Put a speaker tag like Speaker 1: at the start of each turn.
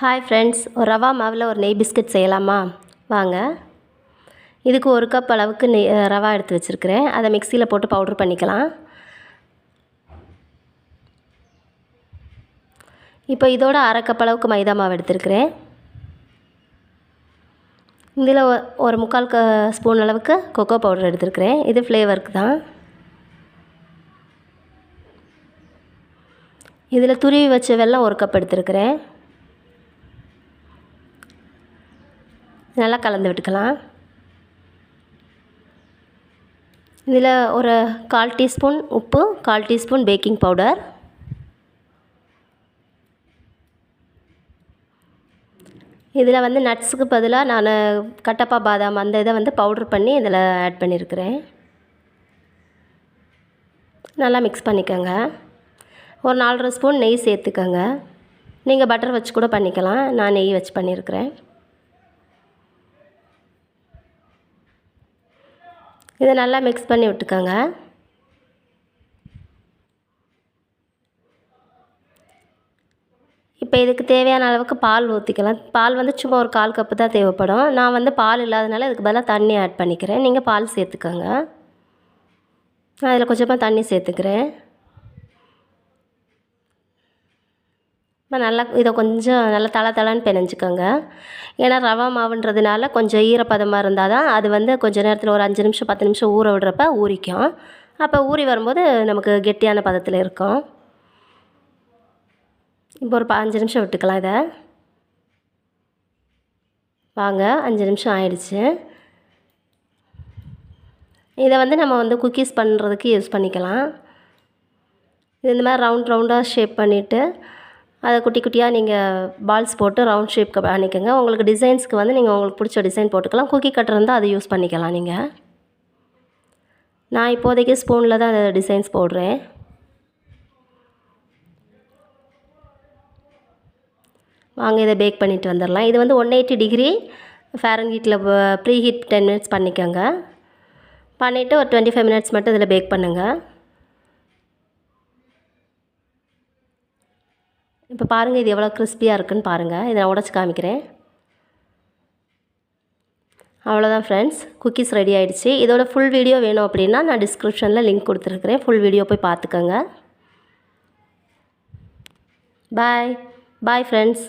Speaker 1: Hi friends, ஒரு ரவா மாவில் ஒரு நெய் பிஸ்கட் செய்யலாமா? வாங்க. இதுக்கு 1 கப் அளவுக்கு ரவா எடுத்து வச்சுருக்கிறேன். அதை மிக்சியில் போட்டு பவுட்ரு பண்ணிக்கலாம். இப்போ இதோட 1/2 கப் அளவுக்கு மைதா மாவு எடுத்துருக்கிறேன். இதில் ஒரு 3/4 ஸ்பூன் அளவுக்கு கொக்கோ பவுடர் எடுத்துருக்கிறேன். இது ஃப்ளேவருக்கு தான். இதில் துருவி வச்ச வெல்லம் 1 கப் எடுத்துருக்கிறேன். நல்லா கலந்து விட்டுக்கலாம். இதில் ஒரு 1/4 டீஸ்பூன் உப்பு, 1/4 டீஸ்பூன் பேக்கிங் பவுடர், இதில் வந்து நட்ஸுக்கு பதிலாக நான் கட்டப்பா பாதாம் அந்த இதை வந்து பவுட்ரு பண்ணி இதில் ஆட் பண்ணியிருக்கிறேன். நல்லா மிக்ஸ் பண்ணிக்கோங்க. ஒரு 4.5 ஸ்பூன் நெய் சேர்த்துக்கோங்க. நீங்கள் பட்டர் வச்சு கூட பண்ணிக்கலாம். நான் நெய் வச்சு பண்ணியிருக்கிறேன். இதை நல்லா மிக்ஸ் பண்ணி விட்டுக்கோங்க. இப்போ இதுக்கு தேவையான அளவுக்கு பால் ஊற்றிக்கலாம். பால் வந்து சும்மா ஒரு 1/4 கப்பு தான் தேவைப்படும். நான் வந்து பால் இல்லாதனால இதுக்கு பதிலாக தண்ணி ஆட் பண்ணிக்கிறேன். நீங்கள் பால் சேர்த்துக்கோங்க. நான் அதில் கொஞ்சமாக தண்ணி சேர்த்துக்கிறேன். இப்போ நல்லா இதை கொஞ்சம் நல்லா தளன்னு பிணைஞ்சிக்கோங்க. ஏன்னா ரவா மாவுன்றதுனால கொஞ்சம் ஈரப்பதமாக இருந்தால் தான் அது வந்து கொஞ்சம் நேரத்தில் ஒரு 5 நிமிஷம் 10 நிமிஷம் ஊற விடுறப்ப ஊறிக்கும். அப்போ ஊறி வரும்போது நமக்கு கெட்டியான பதத்தில் இருக்கும். இப்போ ஒரு 5 நிமிஷம் விட்டுக்கலாம். இதை வாங்க, 5 நிமிஷம் ஆயிடுச்சு. இதை வந்து நம்ம வந்து குக்கீஸ் பண்ணுறதுக்கு யூஸ் பண்ணிக்கலாம். இது இந்த மாதிரி ரவுண்டாக ஷேப் பண்ணிவிட்டு அதை குட்டி குட்டியாக நீங்கள் பால்ஸ் போட்டு ரவுண்ட் ஷேப் பண்ணிக்கோங்க. உங்களுக்கு டிசைன்ஸ்க்கு வந்து நீங்கள் உங்களுக்கு பிடிச்ச டிசைன் போட்டுக்கலாம். குக்கி கட்டர் இருந்தால் அதை யூஸ் பண்ணிக்கலாம். நீங்கள் நான் இப்போதைக்கு ஸ்பூனில் தான் அதை டிசைன்ஸ் போடுறேன். வாங்க, இதை பேக் பண்ணிவிட்டு வந்துடலாம். இது வந்து 180 டிகிரி ஃபாரன்ஹீட்டில் ப்ரீ ஹீட் 10 மினிட்ஸ் பண்ணிக்கோங்க. பண்ணிவிட்டு ஒரு 25 மினிட்ஸ் மட்டும் இதில் பேக் பண்ணுங்கள். இப்போ பாருங்கள், இது எவ்வளோ கிறிஸ்பியாக இருக்குன்னு பாருங்கள். இதை நான் உடச்சி காமிக்கிறேன். அவ்வளோதான் ஃப்ரெண்ட்ஸ், குக்கீஸ் ரெடி ஆகிடுச்சு. இதோட ஃபுல் வீடியோ வேணும் அப்படின்னா நான் டிஸ்கிரிப்ஷனில் லிங்க் கொடுத்துருக்குறேன். ஃபுல் வீடியோ போய் பார்த்துக்கோங்க. Bye friends.